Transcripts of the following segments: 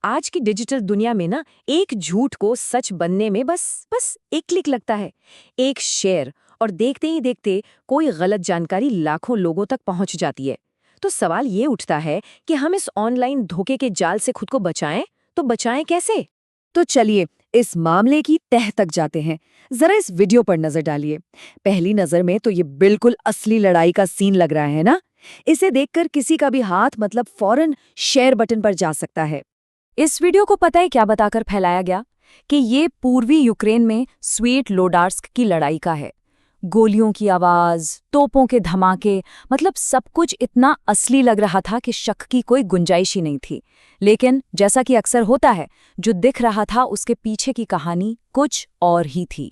आज की डिजिटल दुनिया में ना एक झूठ को सच बनने में बस एक क्लिक लगता है, एक शेयर, और देखते ही देखते कोई गलत जानकारी लाखों लोगों तक पहुंच जाती है। तो सवाल ये उठता है कि हम इस ऑनलाइन धोखे के जाल से खुद को बचाएं, तो बचाएं कैसे? तो चलिए इस मामले की तह तक जाते हैं। जरा इस वीडियो पर नजर डालिए। पहली नजर में तो ये बिल्कुल असली लड़ाई का सीन लग रहा है ना। इसे देखकर किसी का भी हाथ मतलब फौरन शेयर बटन पर जा सकता है। इस वीडियो को पता है क्या बताकर फैलाया गया कि ये पूर्वी यूक्रेन में स्वीट लोडार्स्क की लड़ाई का है। गोलियों की आवाज, तोपों के धमाके, मतलब सब कुछ इतना असली लग रहा था कि शक की कोई गुंजाइश ही नहीं थी। लेकिन जैसा कि अक्सर होता है, जो दिख रहा था उसके पीछे की कहानी कुछ और ही थी।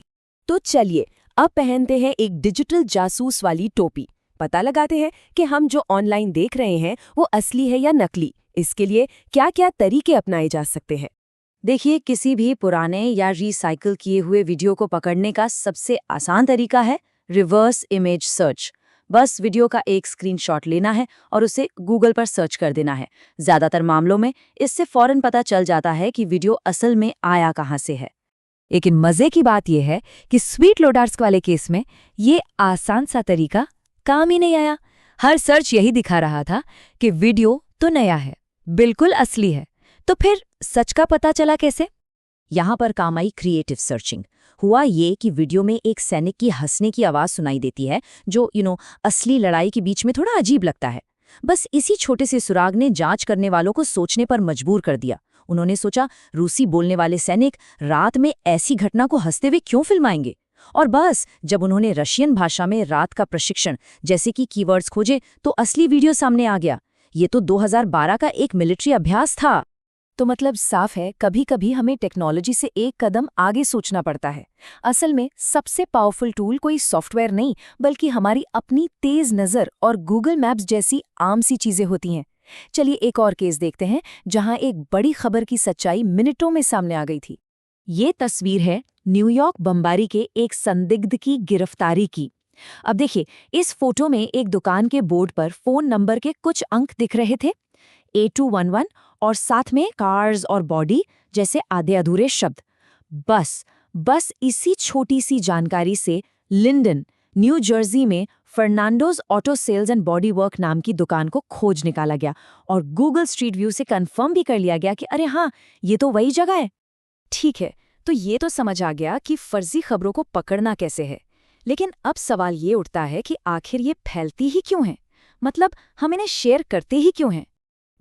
तो चलिए अब पहनते हैं एक डिजिटल जासूस वाली टोपी। पता लगाते हैं कि हम जो ऑनलाइन देख रहे हैं वो असली है या नकली। इसके लिए क्या क्या तरीके अपनाए जा सकते हैं। देखिए, किसी भी पुराने या रिसाइकिल किए हुए वीडियो को पकड़ने का सबसे आसान तरीका है रिवर्स इमेज सर्च। बस वीडियो का एक स्क्रीनशॉट लेना है और उसे गूगल पर सर्च कर देना है। ज्यादातर मामलों में इससे फौरन पता चल जाता है कि वीडियो असल में आया कहाँ से है। लेकिन मजे की बात यह है कि स्वीट लोडार्स्क वाले केस में ये आसान सा तरीका काम ही नहीं आया। हर सर्च यही दिखा रहा था कि वीडियो तो नया है, बिल्कुल असली है। तो फिर सच का पता चला कैसे? यहाँ पर काम आई क्रिएटिव सर्चिंग। हुआ ये कि वीडियो में एक सैनिक की हंसने की आवाज सुनाई देती है, जो असली लड़ाई के बीच में थोड़ा अजीब लगता है। बस इसी छोटे से सुराग ने जांच करने वालों को सोचने पर मजबूर कर दिया। उन्होंने सोचा, रूसी बोलने वाले सैनिक रात में ऐसी घटना को हंसते हुए क्यों फिल्माएंगे? और बस जब उन्होंने रशियन भाषा में रात का प्रशिक्षण जैसे कि कीवर्ड्स खोजे तो असली वीडियो सामने आ गया। ये तो 2012 का एक मिलिट्री अभ्यास था। तो मतलब साफ है, कभी कभी हमें टेक्नोलॉजी से एक कदम आगे सोचना पड़ता है। असल में सबसे पावरफुल टूल कोई सॉफ्टवेयर नहीं, बल्कि हमारी अपनी तेज नज़र और गूगल मैप्स जैसी आम सी चीजें होती हैं। चलिए एक और केस देखते हैं जहां एक बड़ी खबर की सच्चाई मिनटों में सामने आ गई थी। ये तस्वीर है न्यूयॉर्क बमबारी के एक संदिग्ध की गिरफ्तारी की। अब देखिए, इस फोटो में एक दुकान के बोर्ड पर फोन नंबर के कुछ अंक दिख रहे थे, 8211, और साथ में कार्स और बॉडी जैसे आधे अधूरे शब्द। बस इसी छोटी सी जानकारी से लिंडन, न्यू जर्सी में Fernandez auto sales and body work नाम की दुकान को खोज निकाला गया और गूगल स्ट्रीट व्यू से कंफर्म भी कर लिया गया कि अरे हाँ, ये तो वही जगह है। ठीक है, तो ये तो समझ आ गया कि फर्जी खबरों को पकड़ना कैसे है। लेकिन अब सवाल ये उठता है कि आखिर ये फैलती ही क्यों है? मतलब हम इन्हें शेयर करते ही क्यों हैं?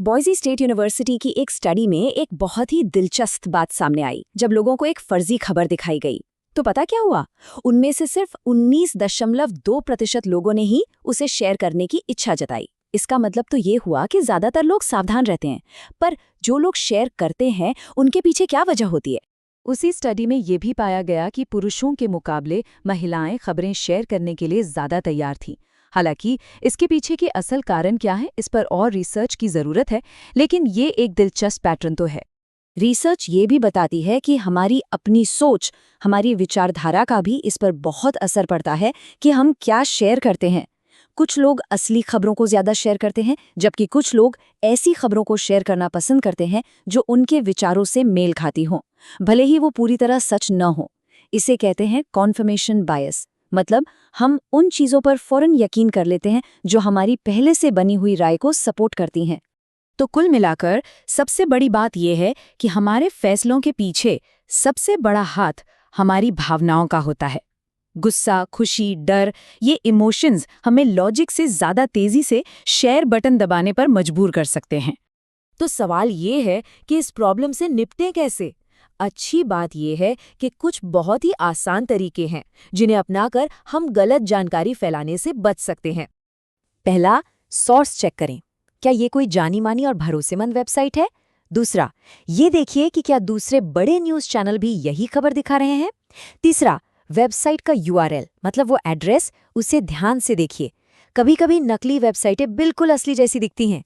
बॉयजी स्टेट यूनिवर्सिटी की एक स्टडी में एक बहुत ही दिलचस्प बात सामने आई। जब लोगों को एक फर्जी खबर दिखाई गई तो पता क्या हुआ? उनमें से सिर्फ 19.2% लोगों ने ही उसे शेयर करने की इच्छा जताई। इसका मतलब तो ये हुआ कि ज्यादातर लोग सावधान रहते हैं, पर जो लोग शेयर करते हैं उनके पीछे क्या वजह होती है? उसी स्टडी में ये भी पाया गया कि पुरुषों के मुकाबले महिलाएं खबरें शेयर करने के लिए ज्यादा तैयार थीं। हालांकि इसके पीछे के असल कारण क्या है, इस पर और रिसर्च की जरूरत है, लेकिन ये एक दिलचस्प पैटर्न तो है। रिसर्च ये भी बताती है कि हमारी अपनी सोच, हमारी विचारधारा का भी इस पर बहुत असर पड़ता है कि हम क्या शेयर करते हैं। कुछ लोग असली खबरों को ज्यादा शेयर करते हैं, जबकि कुछ लोग ऐसी खबरों को शेयर करना पसंद करते हैं जो उनके विचारों से मेल खाती हों, भले ही वो पूरी तरह सच न हो। इसे कहते हैं कॉन्फर्मेशन बायस। मतलब हम उन चीजों पर फौरन यकीन कर लेते हैं जो हमारी पहले से बनी हुई राय को सपोर्ट करती हैं। तो कुल मिलाकर सबसे बड़ी बात यह है कि हमारे फैसलों के पीछे सबसे बड़ा हाथ हमारी भावनाओं का होता है। गुस्सा, खुशी, डर, ये इमोशंस हमें लॉजिक से ज्यादा तेजी से शेयर बटन दबाने पर मजबूर कर सकते हैं। तो सवाल ये है कि इस प्रॉब्लम से निपटें कैसे? अच्छी बात यह है कि कुछ बहुत ही आसान तरीके हैं जिन्हें अपनाकर हम गलत जानकारी फैलाने से बच सकते हैं। पहला, सोर्स चेक करें। क्या ये कोई जानी मानी और भरोसेमंद वेबसाइट है? दूसरा, ये देखिए कि क्या दूसरे बड़े न्यूज़ चैनल भी यही खबर दिखा रहे हैं। तीसरा, वेबसाइट का यूआरएल, मतलब वो एड्रेस, उसे ध्यान से देखिए। कभी कभी नकली वेबसाइटें बिल्कुल असली जैसी दिखती हैं।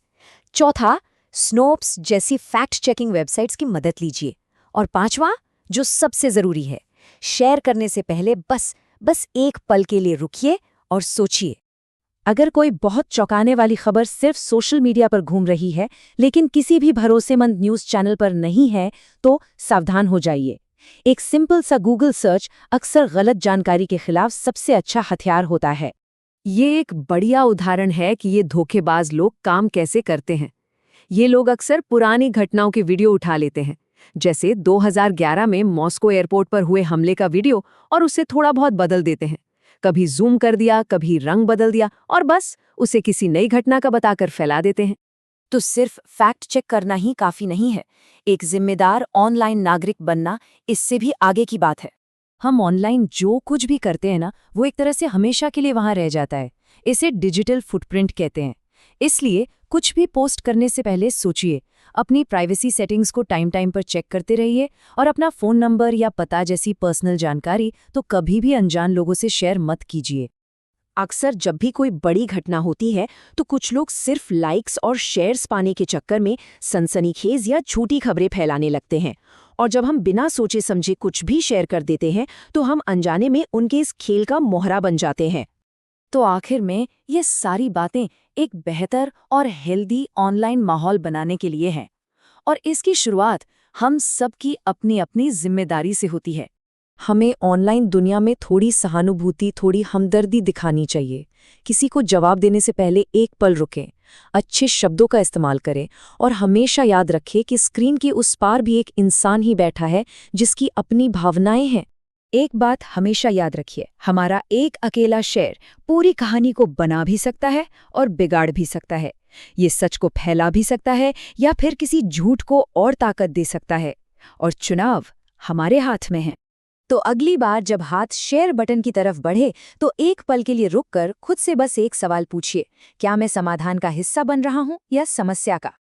चौथा, स्नोप्स जैसी फैक्ट चेकिंग वेबसाइट्स की मदद लीजिए। और पांचवा, जो सबसे जरूरी है, शेयर करने से पहले बस एक पल के लिए रुकिए और सोचिए। अगर कोई बहुत चौंकाने वाली खबर सिर्फ सोशल मीडिया पर घूम रही है लेकिन किसी भी भरोसेमंद न्यूज़ चैनल पर नहीं है तो सावधान हो जाइए। एक सिंपल सा गूगल सर्च अक्सर गलत जानकारी के खिलाफ सबसे अच्छा हथियार होता है। ये एक बढ़िया उदाहरण है कि ये धोखेबाज लोग काम कैसे करते हैं। ये लोग अक्सर पुरानी घटनाओं के वीडियो उठा लेते हैं, जैसे 2011 में मॉस्को एयरपोर्ट पर हुए हमले का वीडियो, और उसे थोड़ा बहुत बदल देते हैं। कभी जूम कर दिया, कभी रंग बदल दिया, और बस उसे किसी नई घटना का बताकर फैला देते हैं। तो सिर्फ फैक्ट चेक करना ही काफी नहीं है, एक जिम्मेदार ऑनलाइन नागरिक बनना इससे भी आगे की बात है। हम ऑनलाइन जो कुछ भी करते हैं ना, वो एक तरह से हमेशा के लिए वहां रह जाता है। इसे डिजिटल फुटप्रिंट कहते हैं। इसलिए कुछ भी पोस्ट करने से पहले सोचिए, अपनी प्राइवेसी सेटिंग्स को टाइम टाइम पर चेक करते रहिए, और अपना फ़ोन नंबर या पता जैसी पर्सनल जानकारी तो कभी भी अनजान लोगों से शेयर मत कीजिए। अक्सर जब भी कोई बड़ी घटना होती है तो कुछ लोग सिर्फ लाइक्स और शेयर्स पाने के चक्कर में सनसनीखेज या झूठी खबरें फैलाने लगते हैं, और जब हम बिना सोचे समझे कुछ भी शेयर कर देते हैं तो हम अनजाने में उनके इस खेल का मोहरा बन जाते हैं। तो आखिर में ये सारी बातें एक बेहतर और हेल्दी ऑनलाइन माहौल बनाने के लिए हैं, और इसकी शुरुआत हम सबकी अपनी अपनी जिम्मेदारी से होती है। हमें ऑनलाइन दुनिया में थोड़ी सहानुभूति, थोड़ी हमदर्दी दिखानी चाहिए। किसी को जवाब देने से पहले एक पल रुकें, अच्छे शब्दों का इस्तेमाल करें, और हमेशा याद रखें कि स्क्रीन के उस पार भी एक इंसान ही बैठा है जिसकी अपनी भावनाएं हैं। एक बात हमेशा याद रखिए, हमारा एक अकेला शेयर पूरी कहानी को बना भी सकता है और बिगाड़ भी सकता है। ये सच को फैला भी सकता है या फिर किसी झूठ को और ताकत दे सकता है, और चुनाव हमारे हाथ में है। तो अगली बार जब हाथ शेयर बटन की तरफ बढ़े तो एक पल के लिए रुककर खुद से बस एक सवाल पूछिए, क्या मैं समाधान का हिस्सा बन रहा हूं या समस्या का?